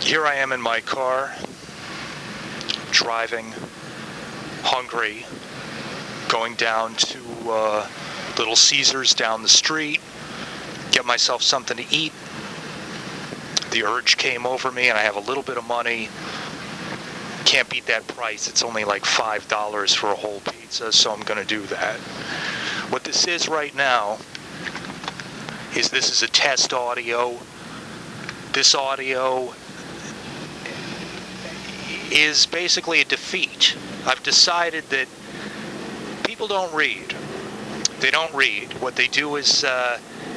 Here I am in my car, driving, hungry, going down to Little Caesars down the street, get myself something to eat. The urge came over me, and I have a little bit of money. Can't beat that price. It's only like $5 for a whole pizza, so I'm going to do that. What this is right now is this is a test audio. This audio is basically a defeat. I've decided that people don't read. They don't read. What they do is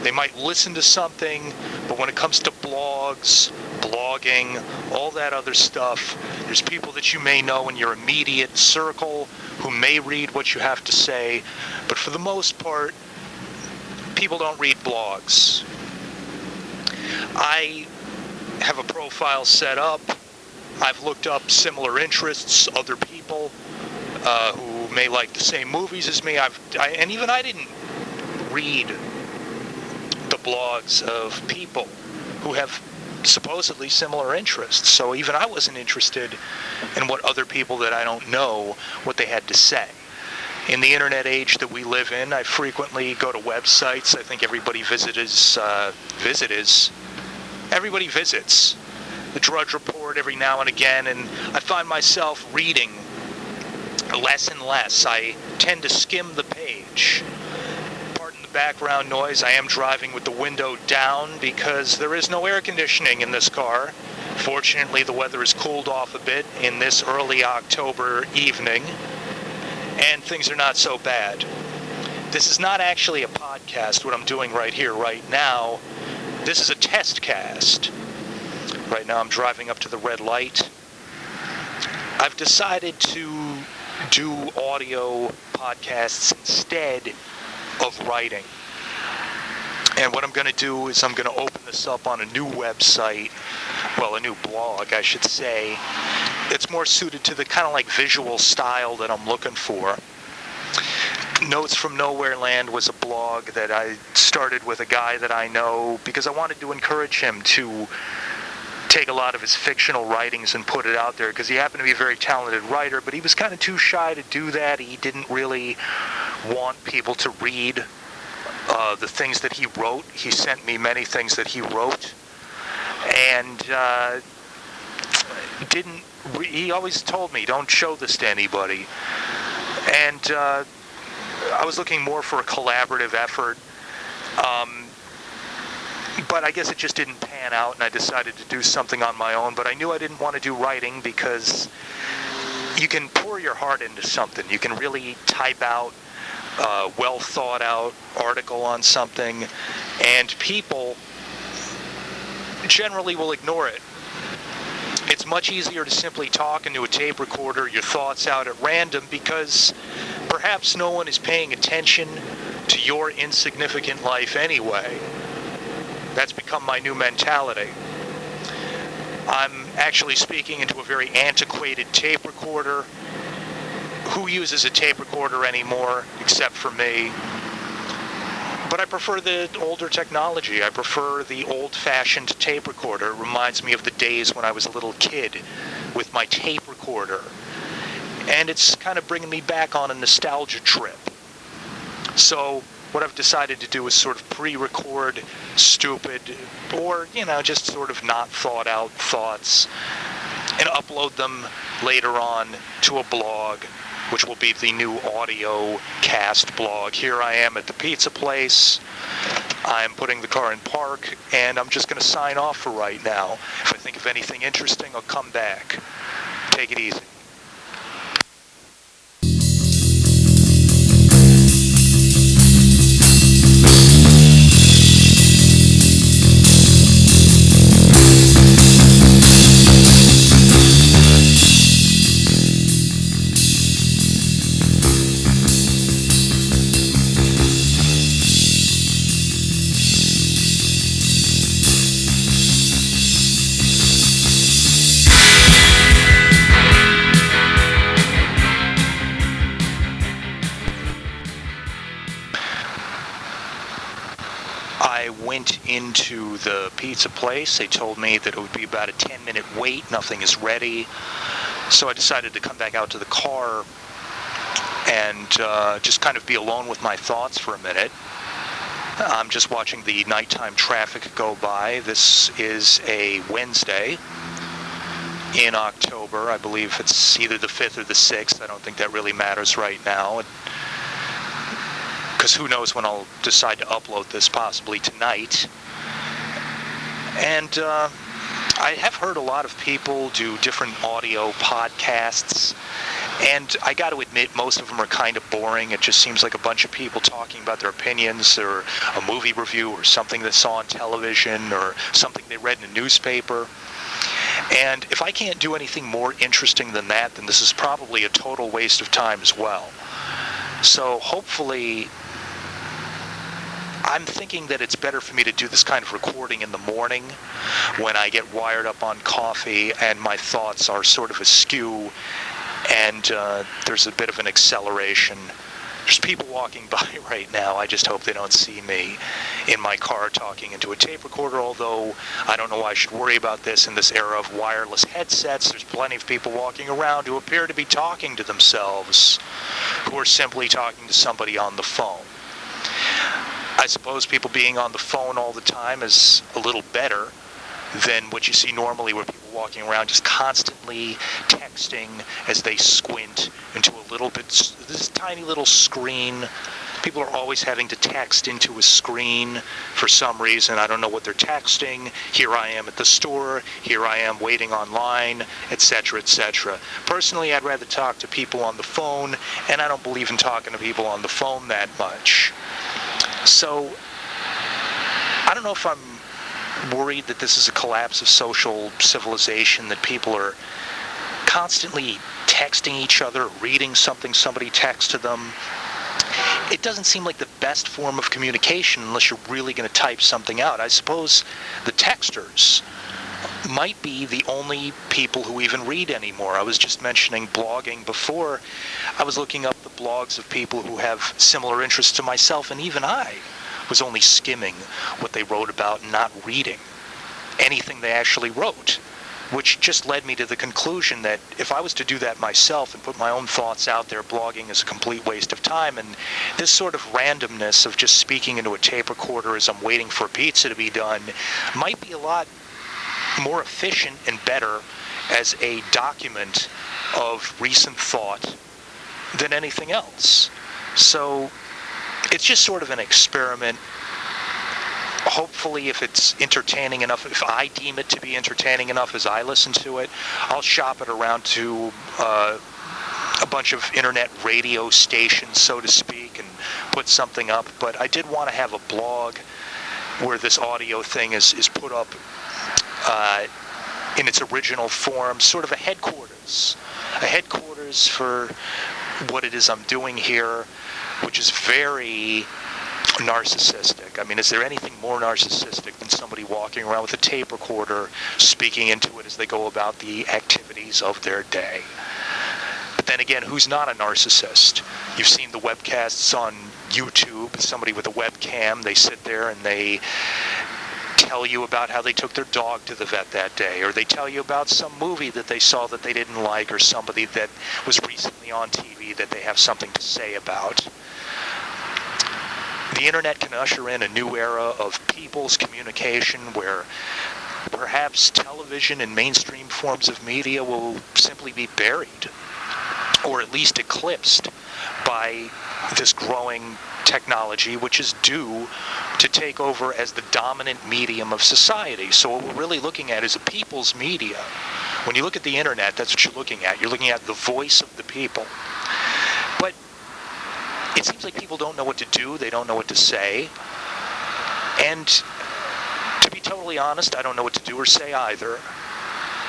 they might listen to something, but when it comes to blogs, blogging, all that other stuff, there's people that you may know in your immediate circle who may read what you have to say, but for the most part, people don't read blogs. I have a profile set up. I've looked up similar interests, other people who may like the same movies as me. And even I didn't read the blogs of people who have supposedly similar interests. So even I wasn't interested in what other people that I don't know, what they had to say. In the internet age that we live in, I frequently go to websites. I think everybody everybody visits the Drudge Report every now and again, and I find myself reading less and less. I tend to skim the page. Pardon the background noise. I am driving with the window down because there is no air conditioning in this car. Fortunately, the weather has cooled off a bit in this early October evening, and things are not so bad. This is not actually a podcast, what I'm doing right here, right now. This is a test cast. Right now I'm driving up to the red light. I've decided to do audio podcasts instead of writing. And what I'm going to do is I'm going to open this up on a new website, well, a new blog, I should say. It's more suited to the kind of like visual style that I'm looking for. Notes from Nowhere Land was a blog that I started with a guy that I know because I wanted to encourage him to take a lot of his fictional writings and put it out there, because he happened to be a very talented writer, but he was kind of too shy to do that. He didn't really want people to read the things that he wrote. He sent me many things that he wrote, and he always told me, don't show this to anybody. And I was looking more for a collaborative effort, but I guess it just didn't pan out, and I decided to do something on my own. But I knew I didn't want to do writing because you can pour your heart into something. You can really type out a well thought out article on something, and people generally will ignore it. It's much easier to simply talk into a tape recorder your thoughts out at random because perhaps no one is paying attention to your insignificant life anyway. That's become my new mentality. I'm actually speaking into a very antiquated tape recorder. Who uses a tape recorder anymore except for me? But I prefer the older technology. I prefer the old-fashioned tape recorder. It reminds me of the days when I was a little kid with my tape recorder. And it's kind of bringing me back on a nostalgia trip. So what I've decided to do is sort of pre-record stupid or, just sort of not thought out thoughts and upload them later on to a blog, which will be the new audio cast blog. Here I am at the pizza place. I'm putting the car in park, and I'm just going to sign off for right now. If I think of anything interesting, I'll come back. Take it easy. into the pizza place. They told me that it would be about a 10-minute wait. Nothing is ready. So I decided to come back out to the car and just kind of be alone with my thoughts for a minute. I'm just watching the nighttime traffic go by. This is a Wednesday in October. I believe it's either the 5th or the 6th. I don't think that really matters right now, because who knows when I'll decide to upload this, possibly tonight. And I have heard a lot of people do different audio podcasts, and I got to admit, most of them are kind of boring. It just seems like a bunch of people talking about their opinions, or a movie review, or something they saw on television, or something they read in a newspaper. And if I can't do anything more interesting than that, then this is probably a total waste of time as well. So hopefully, I'm thinking that it's better for me to do this kind of recording in the morning when I get wired up on coffee and my thoughts are sort of askew, and there's a bit of an acceleration. There's people walking by right now. I just hope they don't see me in my car talking into a tape recorder, although I don't know why I should worry about this in this era of wireless headsets. There's plenty of people walking around who appear to be talking to themselves, who are simply talking to somebody on the phone. I suppose people being on the phone all the time is a little better than what you see normally, where people walking around just constantly texting as they squint into a little bit, this tiny little screen. People are always having to text into a screen for some reason. I don't know what they're texting. Here I am at the store. Here I am waiting online, etc., etc. Personally, I'd rather talk to people on the phone, and I don't believe in talking to people on the phone that much. So, I don't know if I'm worried that this is a collapse of social civilization, that people are constantly texting each other, reading something somebody texts to them. It doesn't seem like the best form of communication unless you're really going to type something out. I suppose the texters might be the only people who even read anymore. I was just mentioning blogging before. I was looking up the blogs of people who have similar interests to myself, and even I was only skimming what they wrote about, not reading anything they actually wrote, which just led me to the conclusion that if I was to do that myself and put my own thoughts out there, blogging is a complete waste of time. And this sort of randomness of just speaking into a tape recorder as I'm waiting for a pizza to be done might be a lot more efficient and better as a document of recent thought than anything else. So it's just sort of an experiment. Hopefully, if it's entertaining enough, if I deem it to be entertaining enough as I listen to it, I'll shop it around to a bunch of internet radio stations, so to speak, and put something up. But I did want to have a blog where this audio thing is put up in its original form, sort of a headquarters for what it is I'm doing here, which is very narcissistic. I mean, is there anything more narcissistic than somebody walking around with a tape recorder, speaking into it as they go about the activities of their day? But then again, who's not a narcissist? You've seen the webcasts on YouTube, somebody with a webcam, they sit there and they tell you about how they took their dog to the vet that day, or they tell you about some movie that they saw that they didn't like, or somebody that was recently on TV that they have something to say about. The internet can usher in a new era of people's communication where perhaps television and mainstream forms of media will simply be buried, or at least eclipsed by this growing technology, which is due to take over as the dominant medium of society. So what we're really looking at is a people's media. When you look at the internet, that's what you're looking at. You're looking at the voice of the people. But it seems like people don't know what to do. They don't know what to say. And to be totally honest, I don't know what to do or say either.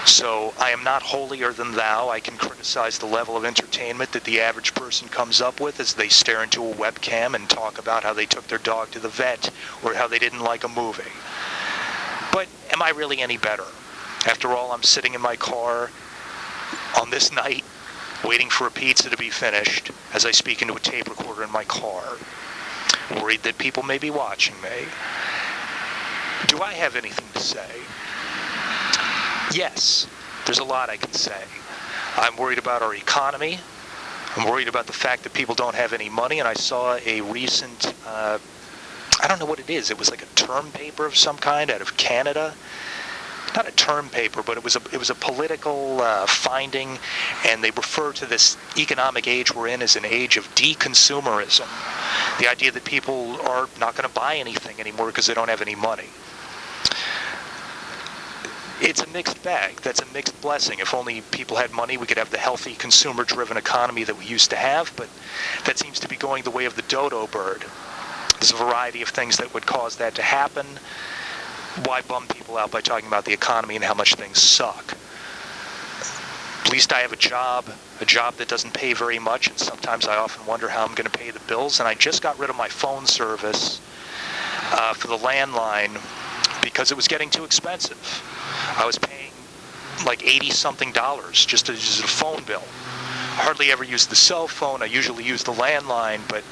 So I am not holier than thou. I can criticize the level of entertainment that the average person comes up with as they stare into a webcam and talk about how they took their dog to the vet or how they didn't like a movie. But am I really any better? After all, I'm sitting in my car on this night waiting for a pizza to be finished as I speak into a tape recorder in my car, worried that people may be watching me. Do I have anything to say? Yes, there's a lot I can say. I'm worried about our economy. I'm worried about the fact that people don't have any money, and I saw a recent, I don't know what it is. It was like a term paper of some kind out of Canada. Not a term paper, but it was a political finding, and they refer to this economic age we're in as an age of deconsumerism. The idea that people are not going to buy anything anymore because they don't have any money. It's a mixed bag. That's a mixed blessing. If only people had money, we could have the healthy, consumer-driven economy that we used to have, but that seems to be going the way of the dodo bird. There's a variety of things that would cause that to happen. Why bum people out by talking about the economy and how much things suck? At least I have a job that doesn't pay very much, and sometimes I often wonder how I'm going to pay the bills, and I just got rid of my phone service for the landline because it was getting too expensive. I was paying like $80-something just to use a phone bill. I hardly ever use the cell phone. I usually use the landline, but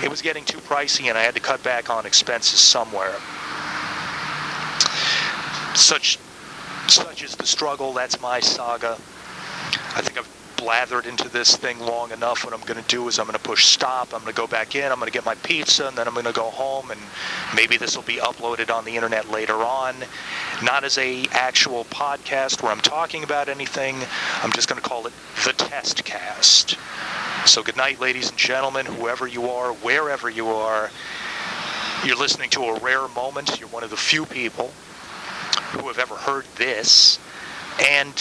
it was getting too pricey, and I had to cut back on expenses somewhere. Such is the struggle. That's my saga. I think I've blathered into this thing long enough. What I'm going to do is I'm going to push stop. I'm going to go back in. I'm going to get my pizza, and then I'm going to go home, and maybe this will be uploaded on the internet later on. Not as a actual podcast where I'm talking about anything. I'm just going to call it the Test Cast. So good night, ladies and gentlemen, whoever you are, wherever you are. You're listening to a rare moment. You're one of the few people who have ever heard this, and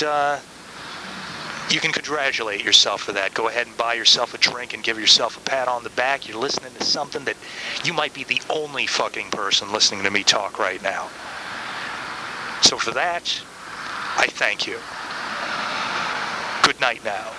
you can congratulate yourself for that. Go ahead and buy yourself a drink and give yourself a pat on the back. You're listening to something that you might be the only fucking person listening to me talk right now. So for that, I thank you. Good night now.